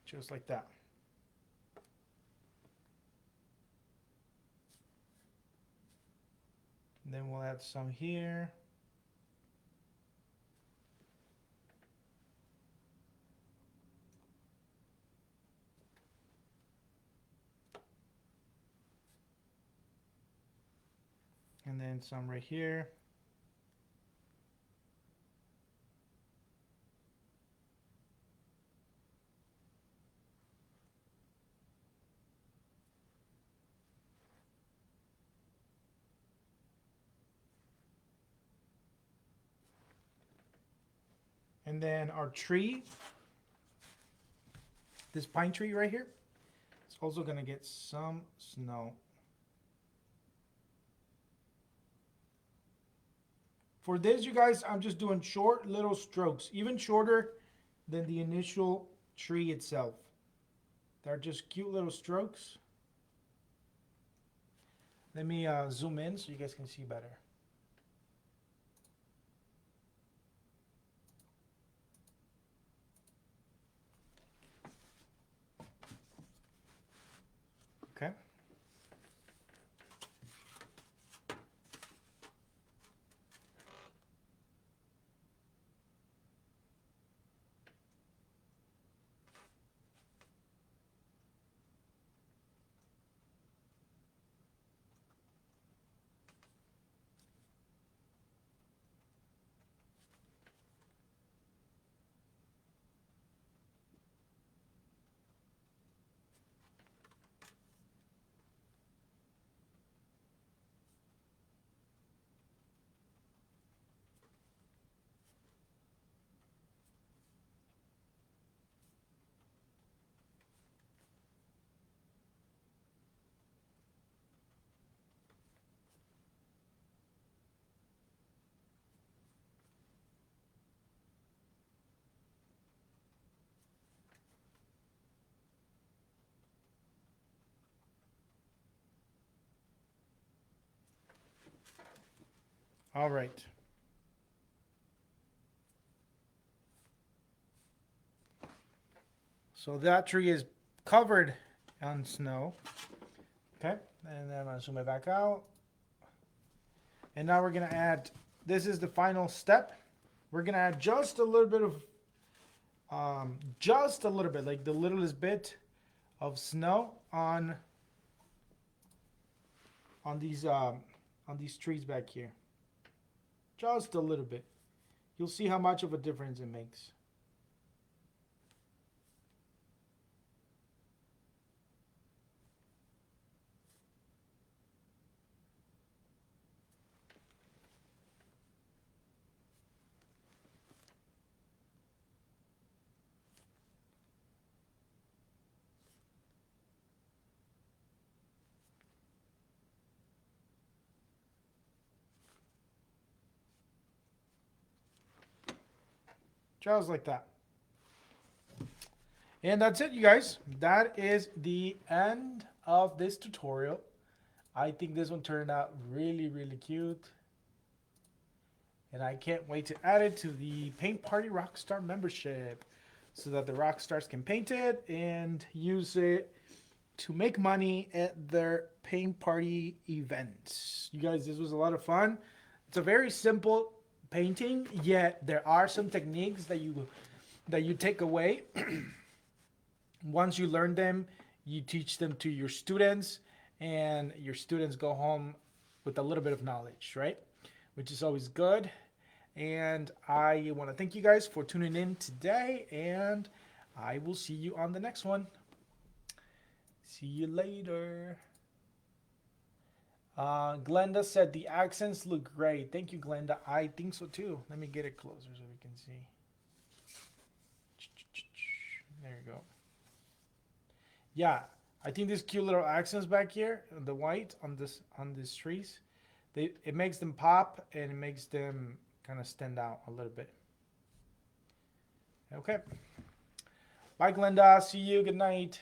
Just like that. And then we'll add some here. And then some right here. And then our tree, this pine tree right here, it's also going to get some snow. For this, you guys, I'm just doing short little strokes, even shorter than the initial tree itself. They're just cute little strokes. Let me zoom in so you guys can see better. Okay. All right. So that tree is covered on snow. Okay. And then I'm going to zoom it back out. And now we're going to add, this is the final step. We're going to add just a little bit of, like the littlest bit of snow on these trees back here. Just a little bit. You'll see how much of a difference it makes. Just like that. And that's it, you guys. That is the end of this tutorial. I think this one turned out really, really cute. And I can't wait to add it to the Paint Party Rockstar membership so that the Rockstars can paint it and use it to make money at their Paint Party events. You guys, this was a lot of fun. It's a very simple painting, yet there are some techniques that you take away. Once you learn them, you teach them to your students, and your students go home with a little bit of knowledge, right? Which is always good. And I want to thank you guys for tuning in today, and I will see you on the next one. See you later. Glenda said the accents look great. Thank you, Glenda. I think so too. Let me get it closer so we can see. There you go. Yeah, I think these cute little accents back here, the white on these trees, it makes them pop, and it makes them kind of stand out a little bit. Okay. Bye, Glenda. See you. Good night.